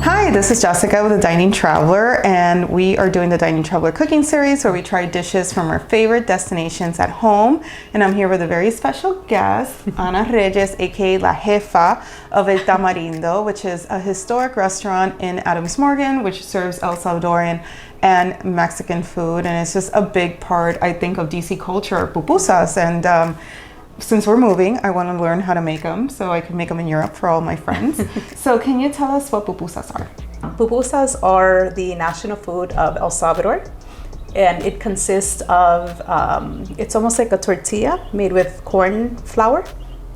Hi, this is Jessica with The Dining Traveler, and we are doing the Dining Traveler cooking series where we try dishes from our favorite destinations at home. And I'm here with a very special guest, Ana Reyes, aka La Jefa of El Tamarindo, which is a historic restaurant in Adams Morgan, which serves El Salvadoran and Mexican food. And it's just a big part, I think, of DC culture, pupusas. And since we're moving, I want to learn how to make them so I can make them in Europe for all my friends. So can you tell us what pupusas are? Pupusas are the national food of El Salvador, and it consists of, it's almost like a tortilla made with corn flour,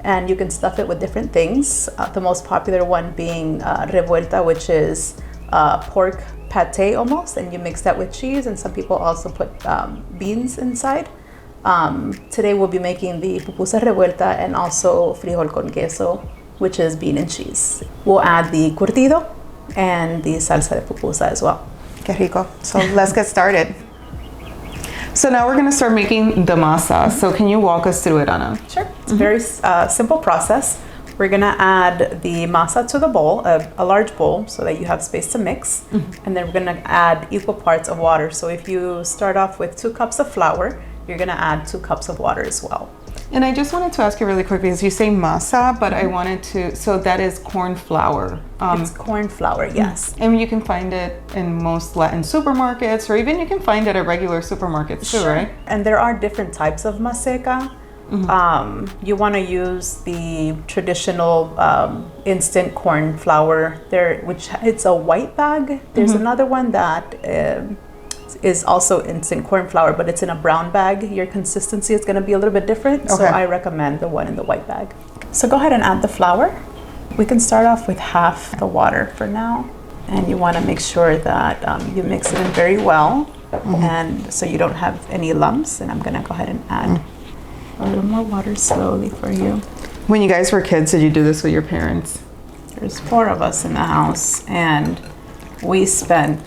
and you can stuff it with different things. The most popular one being revuelta, which is pork pate almost, and you mix that with cheese, and some people also put beans inside. Today we'll be making the pupusa revuelta and also frijol con queso, which is bean and cheese. We'll add the curtido and the salsa de pupusa as well. Que rico. So let's get started. So now we're going to start making the masa. So can you walk us through it, Ana? Sure. It's a very simple process. We're going to add the masa to the bowl, a large bowl, so that you have space to mix. And then we're going to add equal parts of water. So if you start off with 2 cups of flour, you're going to add 2 cups of water as well. And I just wanted to ask you really quick, because you say masa, but I wanted to, so that is corn flour. It's corn flour, yes. And you can find it in most Latin supermarkets, or even you can find it at regular supermarkets too, right? And there are different types of maseca. You want to use the traditional instant corn flour there, which it's a white bag. There's another one that is also instant corn flour, but it's in a brown bag. Your consistency is going to be a little bit different, so I recommend the one in the white bag. So go ahead and add the flour. We can start off with half the water for now, and you want to make sure that you mix it in very well, and so you don't have any lumps. And I'm going to go ahead and add a little more water slowly for you. When you guys were kids, did you do this with your parents? There's 4 of us in the house, and we spent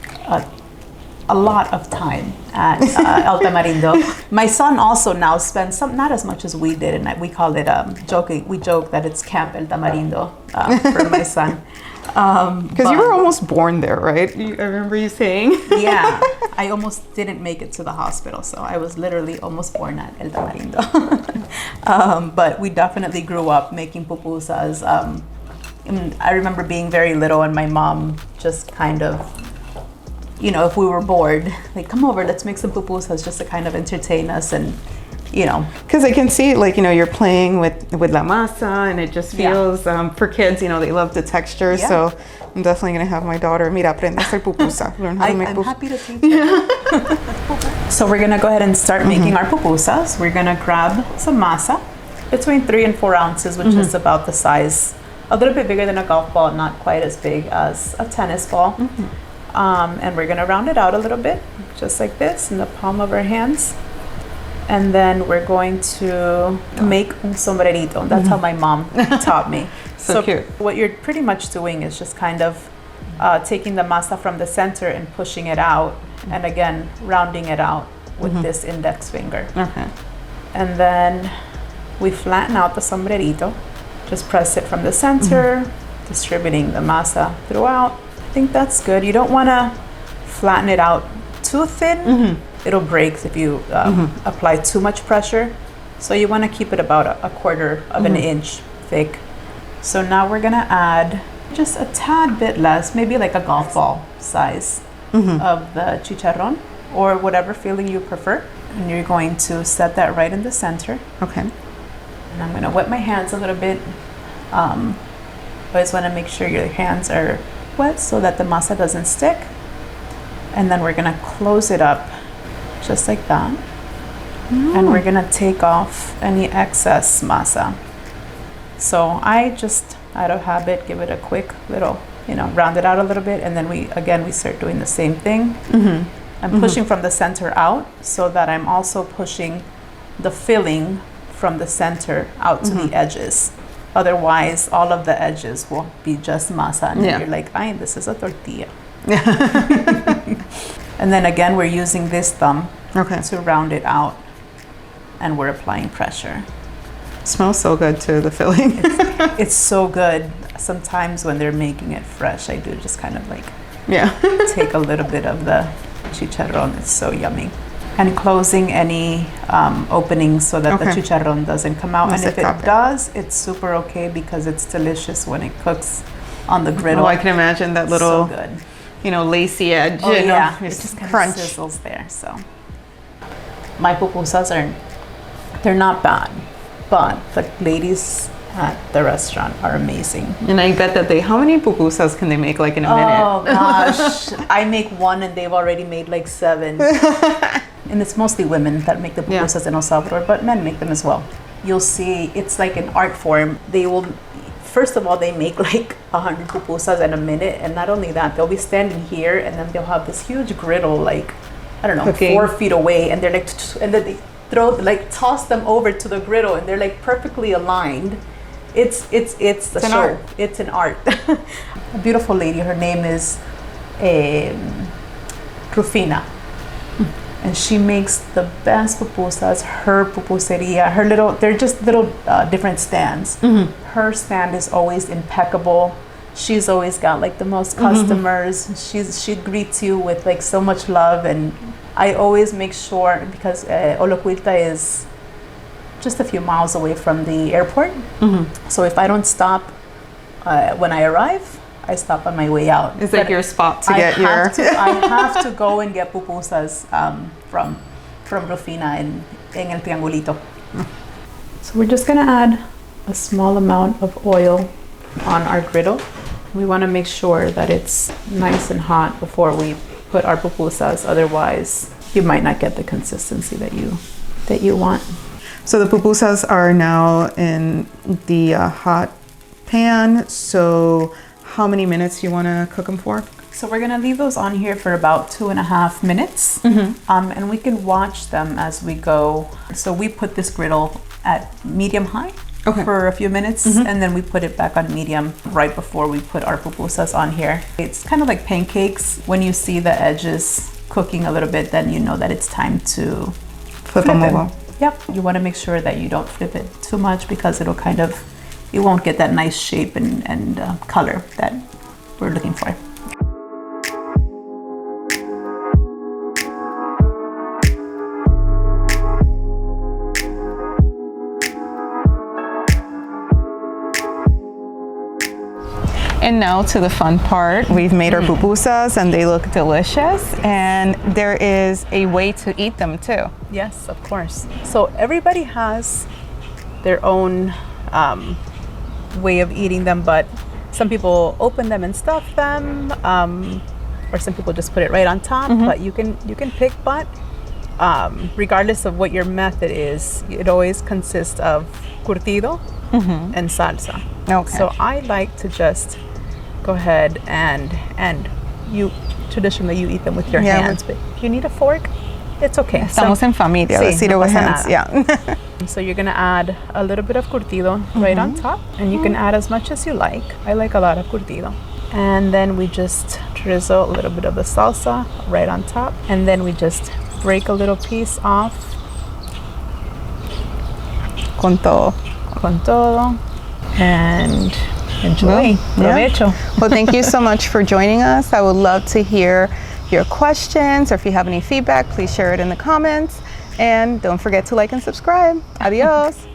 a lot of time at El Tamarindo. My son also now spends not as much as we did, and we call it joking. We joke that it's Camp El Tamarindo for my son. Because you were almost born there, right? I remember you saying. Yeah, I almost didn't make it to the hospital, so I was literally almost born at El Tamarindo. But we definitely grew up making pupusas. I remember being very little, and my mom just kind of, you know, if we were bored, like, come over, let's make some pupusas, just to kind of entertain us. And you know, because I can see, like, you know, you're playing with la masa, and it just feels for kids, you know, they love the texture. So I'm definitely gonna have my daughter aprende a hacer pupusa, learn how to make I'm happy to teach her. So we're gonna go ahead and start making our pupusas. We're gonna grab some masa, between 3 and 4 ounces, which is about the size, a little bit bigger than a golf ball, not quite as big as a tennis ball. And we're gonna round it out a little bit, just like this, in the palm of our hands. And then we're going to make un sombrerito. That's how my mom taught me. So cute. What you're pretty much doing is just kind of taking the masa from the center and pushing it out, and again, rounding it out with this index finger. And then we flatten out the sombrerito. Just press it from the center, distributing the masa throughout. I think that's good. You don't want to flatten it out too thin. It'll break if you apply too much pressure. So you want to keep it about a quarter of an inch thick. So now we're going to add just a tad bit less, maybe like a golf ball size of the chicharrón, or whatever filling you prefer. And you're going to set that right in the center. Okay. And I'm going to wet my hands a little bit. Always want to make sure your hands are wet so that the masa doesn't stick. And then we're going to close it up just like that. And we're going to take off any excess masa. So I just, out of habit, give it a quick little, you know, round it out a little bit, and then we start doing the same thing. I'm pushing from the center out, so that I'm also pushing the filling from the center out to the edges. Otherwise, all of the edges will be just masa, and you're like, ay, this is a tortilla. And then again, we're using this thumb to round it out, and we're applying pressure. It smells so good too, the filling. It's so good. sometimes when they're making it fresh, I do just kind of like Yeah. take a little bit of the chicharrón. It's so yummy. And closing any openings so that the chicharrón doesn't come out. And if it does, it's super okay because it's delicious when it cooks on the griddle. Oh, I can imagine that little, so good. you know, lacy edge. Oh, yeah. It just kind crunch. of sizzles there. So my pupusas they're not bad, but the ladies at the restaurant are amazing. And I bet that how many pupusas can they make like in a minute? Oh gosh, I make one and they've already made like 7. And it's mostly women that make the pupusas in El Salvador, but men make them as well. You'll see it's like an art form. They will, first of all, they make like 100 pupusas in a minute. And not only that, they'll be standing here and then they'll have this huge griddle, like, I don't know, 4 feet away. And they're like, and then they toss them over to the griddle and they're like perfectly aligned. It's a show. Art. It's an art. A beautiful lady, her name is Rufina. And she makes the best pupusas. Her pupuseria, they're just little different stands. Her stand is always impeccable. She's always got like the most customers. She greets you with like so much love. And I always make sure, because Olocuilta is just a few miles away from the airport. So if I don't stop when I arrive, I stop on my way out. It's like your spot to get your... I have to go and get pupusas from Rufina en El Triangulito. So we're just gonna add a small amount of oil on our griddle. We wanna make sure that it's nice and hot before we put our pupusas, otherwise you might not get the consistency that you want. So the pupusas are now in the hot pan. So how many minutes you want to cook them for? So we're gonna leave those on here for about 2.5 minutes. And we can watch them as we go. So we put this griddle at medium high for a few minutes, and then we put it back on medium right before we put our pupusas on here. It's kind of like pancakes. When you see the edges cooking a little bit, then you know that it's time to flip them over. Yep, you want to make sure that you don't flip it too much because it won't get that nice shape and color that we're looking for. And now to the fun part. We've made our pupusas and they look delicious, and there is a way to eat them too. Yes, of course. So everybody has their own way of eating them, but some people open them and stuff them, or some people just put it right on top. But you can pick, but regardless of what your method is, it always consists of curtido and salsa. Okay. So I like to just go ahead and you traditionally you eat them with your hands, but if you need a fork, it's okay. Estamos en familia. Let's eat it with hands. Yeah. So you're gonna add a little bit of curtido right on top, and you can add as much as you like. I like a lot of curtido. And then we just drizzle a little bit of the salsa right on top, and then we just break a little piece off. Con todo. Con todo. And enjoy. Provecho. Well, thank you so much for joining us. I would love to hear your questions, or if you have any feedback, please share it in the comments. And don't forget to like and subscribe. Adios.